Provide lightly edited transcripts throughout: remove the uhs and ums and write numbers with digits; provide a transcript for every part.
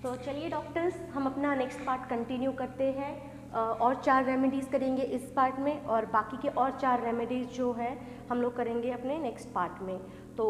तो चलिए डॉक्टर्स, हम अपना नेक्स्ट पार्ट कंटिन्यू करते हैं। और 4 रेमेडीज़ करेंगे इस पार्ट में, और बाकी के और 4 रेमेडीज़ जो है हम लोग करेंगे अपने नेक्स्ट पार्ट में। तो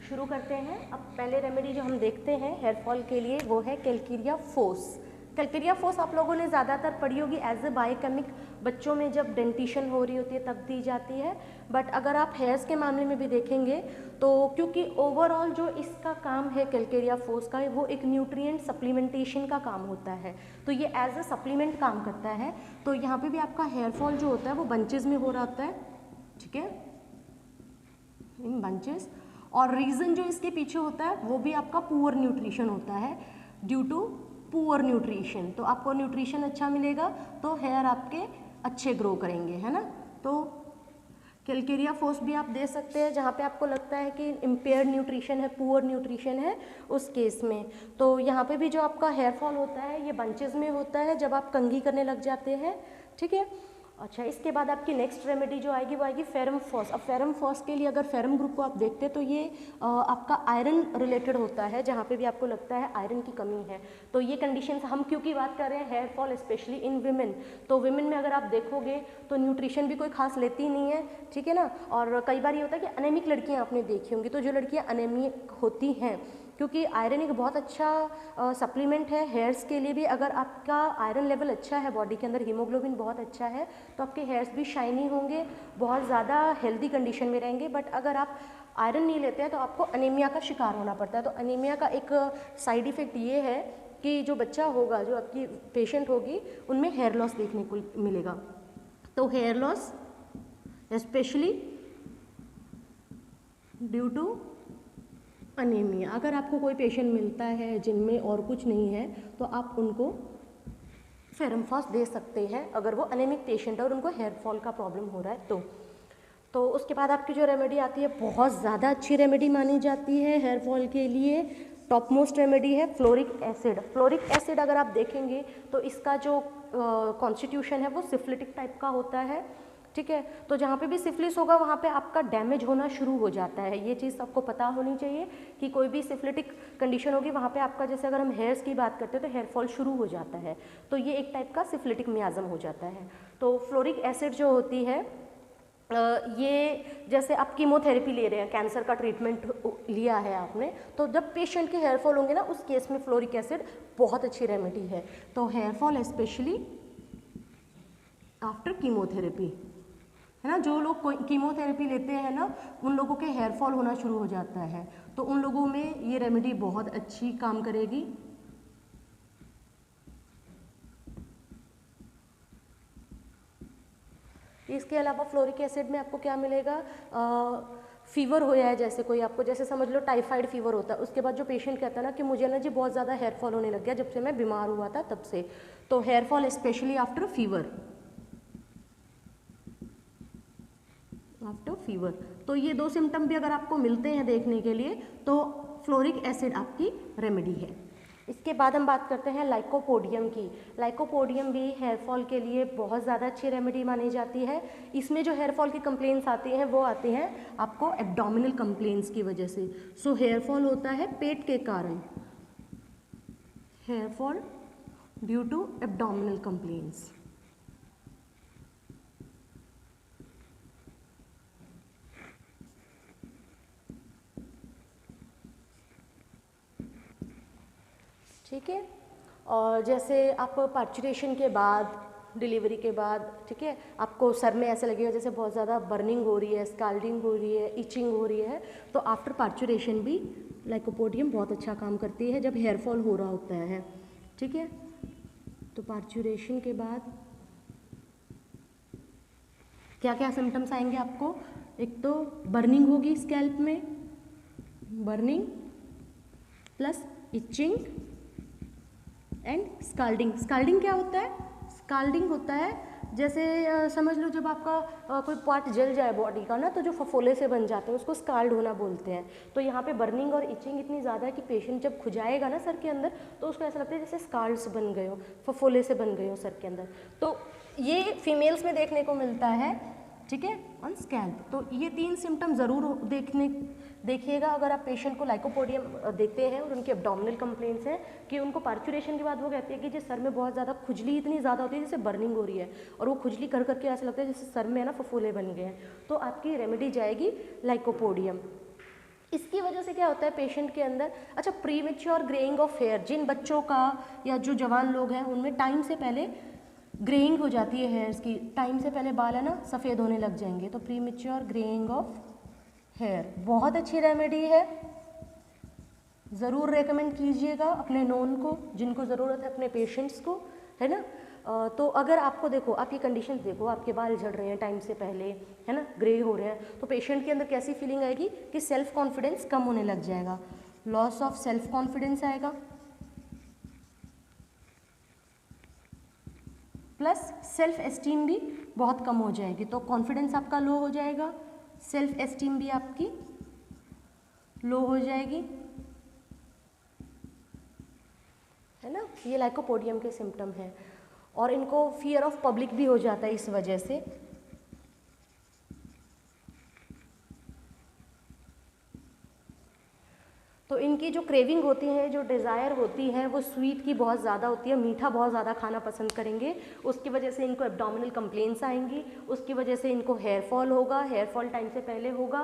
शुरू करते हैं। अब पहले रेमेडी जो हम देखते हैं हेयर फॉल के लिए वो है कैलकेरिया फोस। कैलकेरिया फोस आप लोगों ने ज़्यादातर पढ़ी होगी एज ए बायोकेमिक, बच्चों में जब डेंटिशन हो रही होती है तब दी जाती है। बट अगर आप हेयर्स के मामले में भी देखेंगे तो क्योंकि ओवरऑल जो इसका काम है कैलकेरिया फोस का, वो एक न्यूट्रिएंट सप्लीमेंटेशन का काम होता है, तो ये एज ए सप्लीमेंट काम करता है। तो यहाँ पे भी आपका हेयर फॉल जो होता है वो बंचेस में हो रहा होता है, ठीक है, इन बंचेस। और रीज़न जो इसके पीछे होता है वो भी आपका पुअर न्यूट्रिशन होता है, ड्यू टू पुअर न्यूट्रिशन। तो आपको न्यूट्रिशन अच्छा मिलेगा तो हेयर आपके अच्छे ग्रो करेंगे, है ना। तो कैलकेरिया फोस भी आप दे सकते हैं जहाँ पे आपको लगता है कि इम्पेयर्ड न्यूट्रिशन है, पुअर न्यूट्रिशन है, उस केस में। तो यहाँ पे भी जो आपका हेयर फॉल होता है ये बंचेस में होता है जब आप कंघी करने लग जाते हैं, ठीक है। अच्छा, इसके बाद आपकी नेक्स्ट रेमेडी जो आएगी वो आएगी फेरम फॉस। अब फेरम फॉस के लिए अगर फेरम ग्रुप को आप देखते हैं तो ये आपका आयरन रिलेटेड होता है, जहाँ पे भी आपको लगता है आयरन की कमी है। तो ये कंडीशंस हम क्योंकि बात कर रहे हैं hair fall specially in women, तो विमेन में अगर आप देखोगे तो न्यूट्रिशन भी कोई खास लेती नहीं है, ठीक है ना। और कई बार ये होता है कि अनेमिक लड़कियाँ आपने देखी होंगी, तो जो लड़कियाँ अनेमिक होती हैं, क्योंकि आयरन एक बहुत अच्छा सप्लीमेंट है हेयर्स के लिए भी। अगर आपका आयरन लेवल अच्छा है, बॉडी के अंदर हीमोग्लोबिन बहुत अच्छा है, तो आपके हेयर्स भी शाइनी होंगे, बहुत ज़्यादा हेल्दी कंडीशन में रहेंगे। बट अगर आप आयरन नहीं लेते हैं तो आपको अनीमिया का शिकार होना पड़ता है। तो अनीमिया का एक साइड इफ़ेक्ट ये है कि जो बच्चा होगा, जो आपकी पेशेंट होगी, उनमें हेयर लॉस देखने को मिलेगा। तो hair loss specially due to anaemia. अगर आपको कोई पेशेंट मिलता है जिनमें और कुछ नहीं है तो आप उनको फेरम फॉस दे सकते हैं अगर वो अनेमिक पेशेंट है और उनको हेयर फॉल का प्रॉब्लम हो रहा है तो उसके बाद आपकी जो रेमेडी आती है, बहुत ज़्यादा अच्छी रेमेडी मानी जाती है हेयर फॉल के लिए, टॉप मोस्ट रेमेडी है फ्लोरिक एसिड। फ्लोरिक एसिड अगर आप देखेंगे तो इसका जो कॉन्स्टिट्यूशन है वो सिफिलिटिक टाइप का होता है, ठीक है। तो जहाँ पे भी सिफिलिस होगा वहाँ पे आपका डैमेज होना शुरू हो जाता है। ये चीज़ आपको पता होनी चाहिए कि कोई भी सिफिलिटिक कंडीशन होगी वहाँ पे आपका, जैसे अगर हम हेयर्स की बात करते हैं तो हेयर फॉल शुरू हो जाता है, तो ये एक टाइप का सिफिलिटिक मियाज़म हो जाता है। तो फ्लोरिक एसिड जो होती है ये, जैसे आप कीमोथेरेपी ले रहे हैं, कैंसर का ट्रीटमेंट लिया है आपने, तो जब पेशेंट के हेयर फॉल होंगे ना, उस केस में फ्लोरिक एसिड बहुत अच्छी रेमेडी है। तो hair fall specially after chemotherapy, है ना, जो लोग कीमोथेरेपी लेते हैं ना, उन लोगों के हेयर फॉल होना शुरू हो जाता है, तो उन लोगों में ये रेमेडी बहुत अच्छी काम करेगी। इसके अलावा फ्लोरिक एसिड में आपको क्या मिलेगा, फीवर हो जाए, जैसे कोई आपको, जैसे समझ लो टाइफाइड फीवर होता है, उसके बाद जो पेशेंट कहता है ना कि मुझे ना जी बहुत ज़्यादा हेयर फॉल होने लग गया जब से मैं बीमार हुआ था तब से, तो hair fall specially after fever, तो ये 2 सिम्टम भी अगर आपको मिलते हैं देखने के लिए तो फ्लोरिक एसिड आपकी रेमेडी है। इसके बाद हम बात करते हैं लाइकोपोडियम की। लाइकोपोडियम भी हेयर फॉल के लिए बहुत ज़्यादा अच्छी रेमेडी मानी जाती है। इसमें जो हेयर फॉल की कंप्लेंट्स आती हैं वो आती हैं आपको एब्डोमिनल कंप्लेंट्स की वजह से। सो हेयर फॉल होता है पेट के कारण, hair fall due to abdominal complaints. ठीक है। और जैसे आप पार्चुरेशन के बाद, डिलीवरी के बाद, ठीक है, आपको सर में ऐसे लगेगा जैसे बहुत ज़्यादा बर्निंग हो रही है, स्काल्डिंग हो रही है, इचिंग हो रही है, तो आफ्टर पार्चुरेशन भी लाइकोपोडियम बहुत अच्छा काम करती है जब हेयर फॉल हो रहा होता है, ठीक है। तो पार्चुरेशन के बाद क्या क्या सिम्टम्स आएंगे आपको, एक तो बर्निंग होगी स्कैल्प में, बर्निंग प्लस इचिंग एंड स्काल्डिंग। स्काल्डिंग क्या होता है, स्काल्डिंग होता है जैसे समझ लो जब आपका कोई पार्ट जल जाए बॉडी का ना, तो जो फफोले से बन जाते हैं उसको स्काल्ड होना बोलते हैं। तो यहाँ पे बर्निंग और इचिंग इतनी ज़्यादा है कि पेशेंट जब खुजाएगा ना सर के अंदर तो उसको ऐसा लगता है जैसे स्काल्ड्स बन गए हो, फफोले से बन गए हो सर के अंदर। तो ये फीमेल्स में देखने को मिलता है, ठीक है, ऑन स्कैल्प। तो ये 3 सिम्टम ज़रूर देखने देखिएगा अगर आप पेशेंट को लाइकोपोडियम देखते हैं और उनके एब्डोमिनल कंप्लेंट्स हैं कि उनको पार्चुरेशन के बाद वो कहते हैं कि जिस सर में बहुत ज़्यादा खुजली इतनी ज़्यादा होती है जैसे बर्निंग हो रही है, और वो खुजली कर करके ऐसा लगता है जैसे सर में है ना फफूले बन गए हैं, तो आपकी रेमेडी जाएगी लाइकोपोडियम। इसकी वजह से क्या होता है पेशेंट के अंदर, अच्छा प्रीमेच्योर ग्रेइंग ऑफ हेयर, जिन बच्चों का या जो जवान लोग हैं उनमें टाइम से पहले ग्रेइंग हो जाती है हेयर्स की, टाइम से पहले बाल है ना सफ़ेद होने लग जाएंगे, तो प्रीमेच्योर ग्रेइंग ऑफ हेयर बहुत अच्छी रेमेडी है, ज़रूर रेकमेंड कीजिएगा अपने नोन को, जिनको ज़रूरत है अपने पेशेंट्स को, है ना। तो अगर आपको देखो आप ये कंडीशंस देखो, आपके बाल झड़ रहे हैं टाइम से पहले, है ना, ग्रे हो रहे हैं, तो पेशेंट के अंदर कैसी फीलिंग आएगी कि सेल्फ कॉन्फिडेंस कम होने लग जाएगा, लॉस ऑफ सेल्फ कॉन्फिडेंस आएगा, प्लस सेल्फ एस्टीम भी बहुत कम हो जाएगी, तो कॉन्फिडेंस आपका लो हो जाएगा, सेल्फ एस्टीम भी आपकी लो हो जाएगी, है ना। ये लाइकोपोडियम के सिम्टम हैं, और इनको फियर ऑफ पब्लिक भी हो जाता है इस वजह से। तो इनकी जो क्रेविंग होती है, जो डिज़ायर होती है, वो स्वीट की बहुत ज़्यादा होती है, मीठा बहुत ज़्यादा खाना पसंद करेंगे, उसकी वजह से इनको एब्डोमिनल कंप्लेंट्स आएंगी, उसकी वजह से इनको हेयर फॉल होगा, हेयर फॉल टाइम से पहले होगा,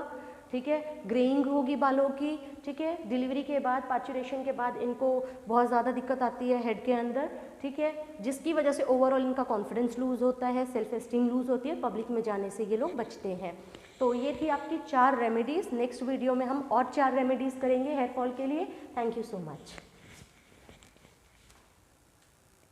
ठीक है, ग्रेइंग होगी बालों की, ठीक है, डिलीवरी के बाद पार्चुरेशन के बाद इनको बहुत ज़्यादा दिक्कत आती है हेड के अंदर, ठीक है, जिसकी वजह से ओवरऑल इनका कॉन्फिडेंस लूज़ होता है, सेल्फ एस्टीम लूज़ होती है, पब्लिक में जाने से ये लोग बचते हैं। तो ये थी आपकी 4 रेमेडीज़। नेक्स्ट वीडियो में हम और 4 रेमेडीज़ करेंगे हेयर फॉल के लिए। Thank you so much.